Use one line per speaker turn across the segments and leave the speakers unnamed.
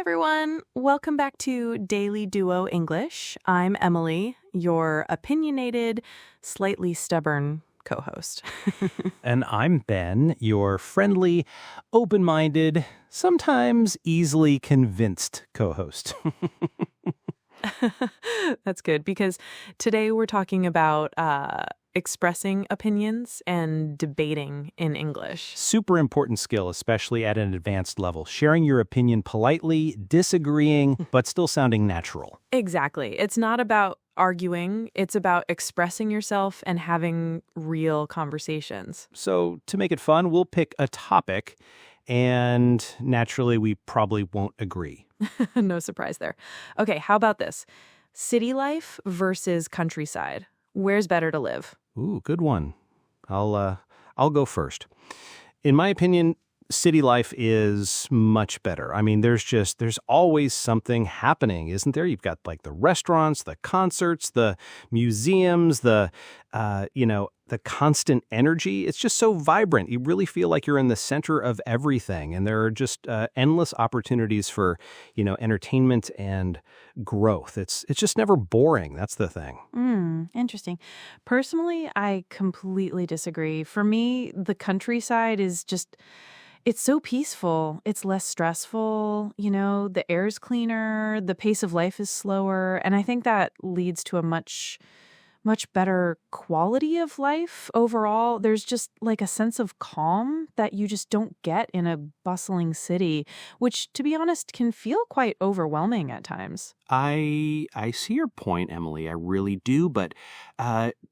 everyone. Welcome back to Daily Duo English. I'm Emily, your opinionated, slightly stubborn co-host.
And I'm Ben, your friendly, open-minded, sometimes easily convinced co-host.
That's good because today we're talking about expressing opinions and debating in English.
Super important skill, especially at an advanced level. Sharing your opinion politely, disagreeing, but still sounding natural.
Exactly. It's not about arguing. It's about expressing yourself and having real conversations.
So to make it fun, we'll pick a topic, and naturally we probably won't agree.
No surprise there. Okay, how about this? City life versus countryside. Where's better to live?
Ooh, good one. I'll go first. In my opinion, city life is much better. I mean, there's always something happening, isn't there? You've got like the restaurants, the concerts, the museums, the constant energy. It's just so vibrant. You really feel like you're in the center of everything. And there are just endless opportunities for, entertainment and growth. It's just never boring. That's the thing.
Interesting. Personally, I completely disagree. For me, the countryside is just, it's so peaceful. It's less stressful. The air's cleaner. The pace of life is slower. And I think that leads to a much better quality of life overall. There's just like a sense of calm that you just don't get in a bustling city, which, to be honest, can feel quite overwhelming at times.
I see your point, Emily. I really do. But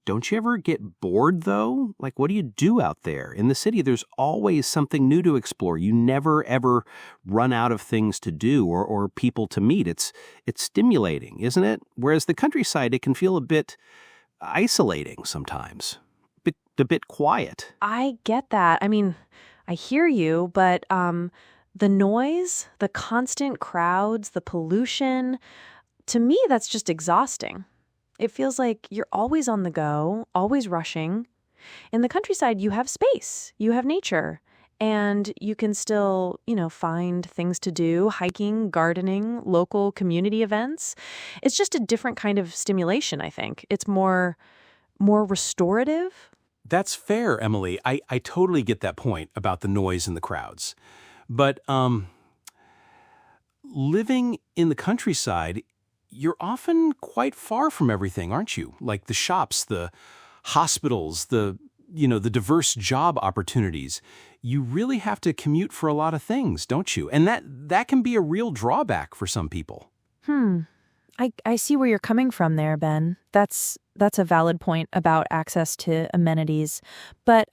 don't you ever get bored, though? Like, what do you do out there? In the city, there's always something new to explore. You never, ever run out of things to do or people to meet. It's stimulating, isn't it? Whereas the countryside, it can feel a bit isolating sometimes, a bit quiet.
I get that. I mean, I hear you, but the noise, the constant crowds, the pollution, to me, that's just exhausting. It feels like you're always on the go, always rushing. In the countryside, you have space, you have nature, and you can still, find things to do, hiking, gardening, local community events. It's just a different kind of stimulation, I think. It's more restorative.
That's fair, Emily. I totally get that point about the noise and the crowds. But living in the countryside, you're often quite far from everything, aren't you? Like the shops, the hospitals, the diverse job opportunities. You really have to commute for a lot of things, don't you? And that can be a real drawback for some people.
I see where you're coming from there, Ben. That's a valid point about access to amenities. But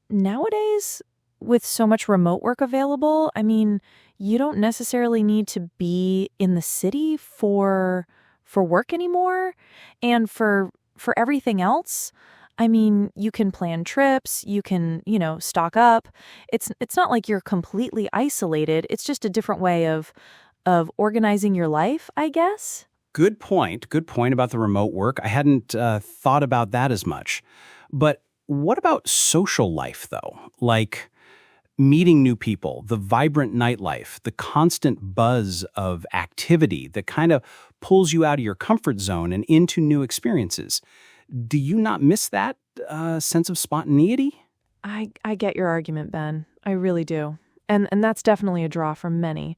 nowadays, with so much remote work available, I mean, you don't necessarily need to be in the city for work anymore. And for everything else, I mean, you can plan trips, you can, stock up. It's not like you're completely isolated. It's just a different way of organizing your life, I guess.
Good point. Good point about the remote work. I hadn't thought about that as much. But what about social life, though? Like meeting new people, the vibrant nightlife, the constant buzz of activity that kind of pulls you out of your comfort zone and into new experiences. Do you not miss that sense of spontaneity?
I get your argument, Ben. I really do. And that's definitely a draw for many.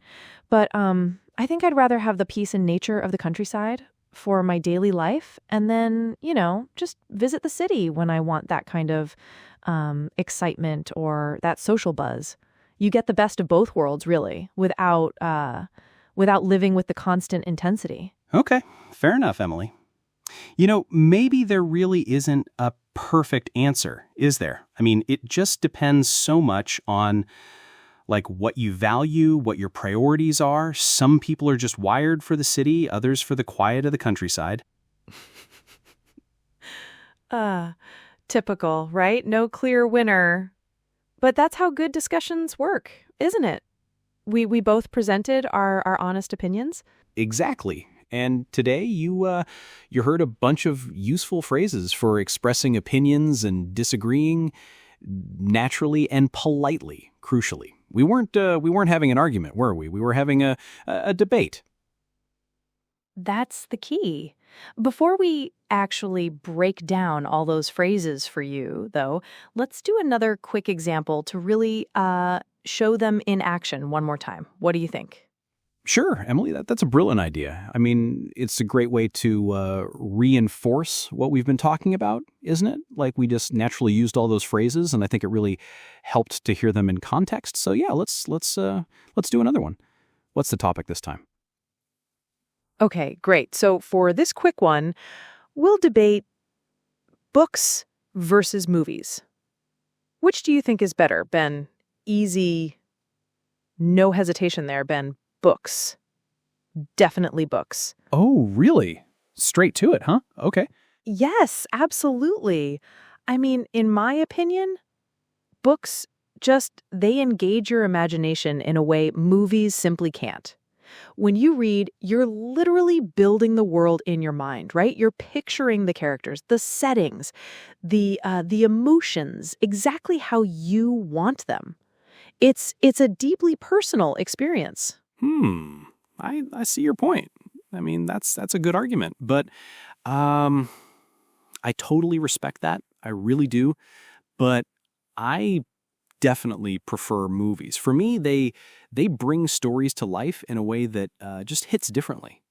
But I think I'd rather have the peace and nature of the countryside for my daily life and then, just visit the city when I want that kind of excitement or that social buzz. You get the best of both worlds, really, without living with the constant intensity.
Okay, fair enough, Emily. Maybe there really isn't a perfect answer, is there? I mean, it just depends so much on like what you value, what your priorities are. Some people are just wired for the city, others for the quiet of the countryside.
Typical, right? No clear winner. But that's how good discussions work, isn't it? We both presented our honest opinions.
Exactly. And today you heard a bunch of useful phrases for expressing opinions and disagreeing. naturally and politely, crucially. We weren't having an argument, were we? We were having a debate.
That's the key. Before we actually break down all those phrases for you, though, let's do another quick example to really show them in action one more time. What do you think?
Sure, Emily, that's a brilliant idea. I mean, it's a great way to reinforce what we've been talking about, isn't it? Like we just naturally used all those phrases, and I think it really helped to hear them in context. So yeah, let's do another one. What's the topic this time?
Okay, great. So for this quick one, we'll debate books versus movies. Which do you think is better, Ben? Easy, no hesitation there, Ben. Books. Definitely books.
Oh, really? Straight to it, huh? Okay.
Yes, absolutely. I mean, in my opinion, books they engage your imagination in a way movies simply can't. When you read, you're literally building the world in your mind, right? You're picturing the characters, the settings, the emotions, exactly how you want them. It's a deeply personal experience.
I see your point. I mean, that's a good argument, but I totally respect that. I really do. But I definitely prefer movies. For me, they bring stories to life in a way that just hits differently.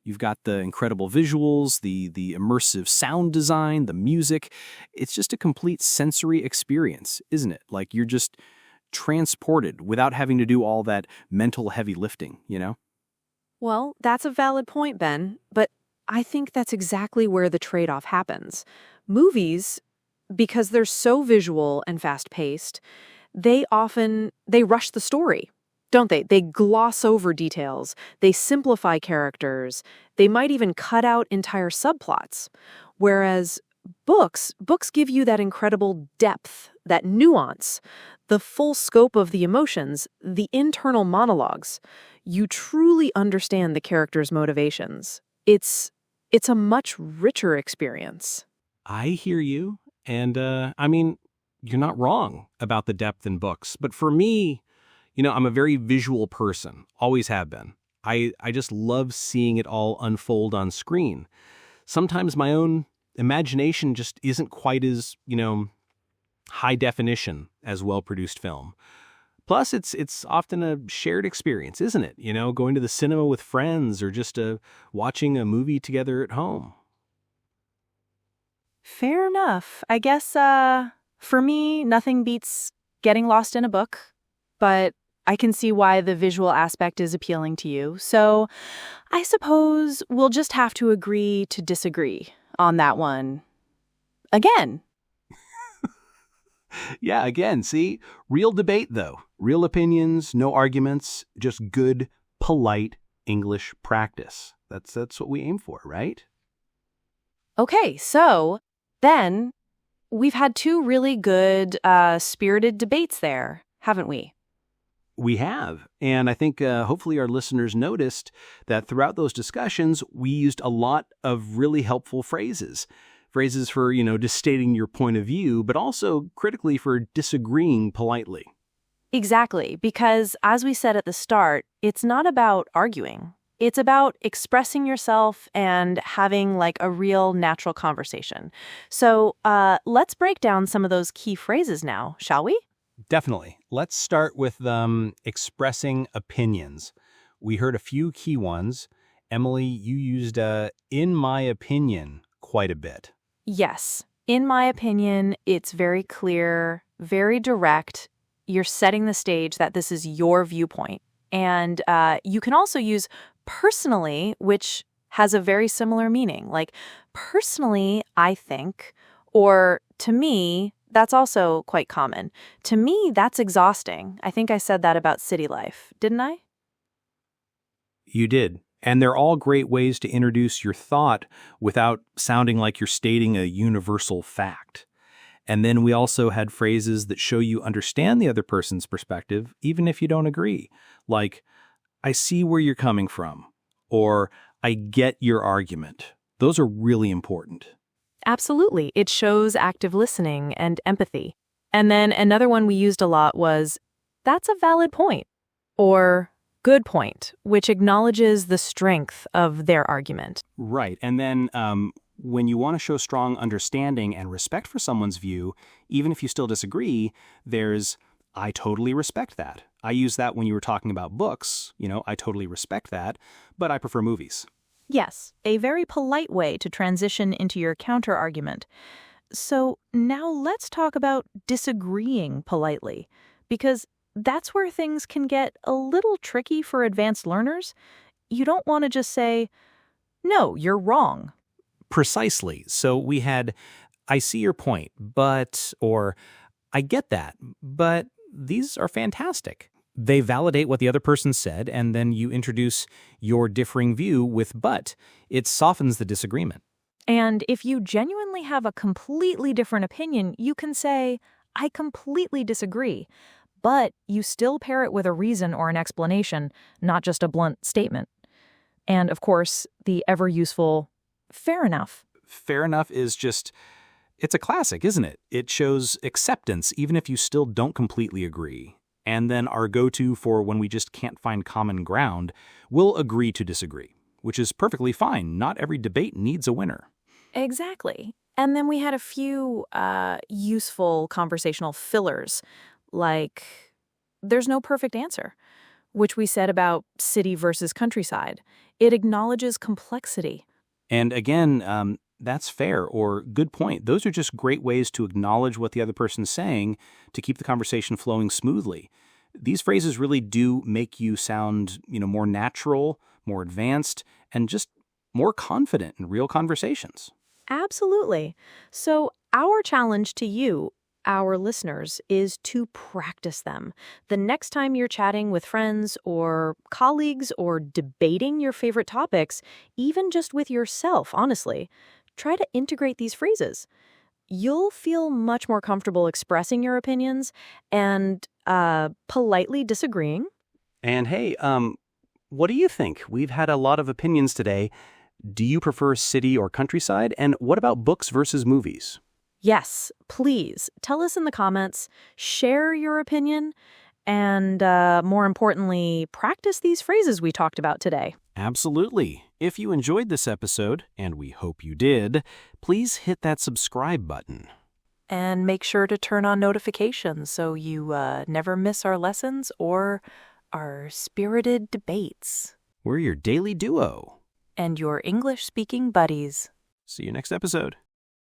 You've got the incredible visuals, the immersive sound design, the music. It's just a complete sensory experience, isn't it? Like you're just transported without having to do all that mental heavy lifting, you know?
Well, that's a valid point, Ben, but I think that's exactly where the trade-off happens. Movies, because they're so visual and fast-paced, they rush the story, don't they? They gloss over details, they simplify characters, they might even cut out entire subplots. Whereas books give you that incredible depth, that nuance, the full scope of the emotions, the internal monologues. You truly understand the character's motivations. It's a much richer experience.
I hear you. And I mean, you're not wrong about the depth in books. But for me, I'm a very visual person, always have been. I just love seeing it all unfold on screen. Sometimes my own imagination just isn't quite as, high definition as well-produced film. Plus, it's often a shared experience, isn't it? Going to the cinema with friends or just watching a movie together at home.
Fair enough. I guess for me, nothing beats getting lost in a book, but I can see why the visual aspect is appealing to you. So I suppose we'll just have to agree to disagree on that one. Again.
Yeah, again, see? Real debate, though. Real opinions, no arguments, just good, polite English practice. That's what we aim for, right?
Okay, so then we've had two really good, spirited debates there, haven't we?
We have. And I think hopefully our listeners noticed that throughout those discussions, we used a lot of really helpful phrases. Phrases for, just stating your point of view, but also critically for disagreeing politely.
Exactly, because as we said at the start, it's not about arguing. It's about expressing yourself and having like a real natural conversation. So let's break down some of those key phrases now, shall we?
Definitely. Let's start with expressing opinions. We heard a few key ones. Emily, you used in my opinion quite a bit.
Yes. In my opinion, it's very clear, very direct. You're setting the stage that this is your viewpoint. And you can also use personally, which has a very similar meaning. Like, personally, I think, or to me, that's also quite common. To me, that's exhausting. I think I said that about city life, didn't I?
You did. And they're all great ways to introduce your thought without sounding like you're stating a universal fact. And then we also had phrases that show you understand the other person's perspective, even if you don't agree. Like, I see where you're coming from, or I get your argument. Those are really important.
Absolutely. It shows active listening and empathy. And then another one we used a lot was, that's a valid point, or good point, which acknowledges the strength of their argument.
Right. And then when you want to show strong understanding and respect for someone's view, even if you still disagree, there's, I totally respect that. I use that when you were talking about books. I totally respect that, but I prefer movies.
Yes, a very polite way to transition into your counter-argument. So now let's talk about disagreeing politely, because that's where things can get a little tricky for advanced learners. You don't want to just say, no, you're wrong.
Precisely. So we had, I see your point, but, or I get that, but these are fantastic. They validate what the other person said, and then you introduce your differing view with but. It softens the disagreement.
And if you genuinely have a completely different opinion, you can say, I completely disagree, but you still pair it with a reason or an explanation, not just a blunt statement. And of course, the ever useful, fair enough.
Fair enough is just, it's a classic, isn't it? It shows acceptance, even if you still don't completely agree. And then our go-to for when we just can't find common ground, we'll agree to disagree, which is perfectly fine. Not every debate needs a winner.
Exactly. And then we had a few useful conversational fillers, like there's no perfect answer, which we said about city versus countryside. It acknowledges complexity.
And again, that's fair or good point. Those are just great ways to acknowledge what the other person's saying to keep the conversation flowing smoothly. These phrases really do make you sound, more natural, more advanced, and just more confident in real conversations.
Absolutely. So our challenge to you, our listeners, is to practice them. The next time you're chatting with friends or colleagues or debating your favorite topics, even just with yourself, honestly, try to integrate these phrases. You'll feel much more comfortable expressing your opinions and politely disagreeing.
And hey, what do you think? We've had a lot of opinions today. Do you prefer city or countryside? And what about books versus movies?
Yes, please tell us in the comments, share your opinion, and more importantly, practice these phrases we talked about today.
Absolutely. If you enjoyed this episode, and we hope you did, please hit that subscribe button.
And make sure to turn on notifications so you never miss our lessons or our spirited debates.
We're your daily duo.
And your English-speaking buddies.
See you next episode.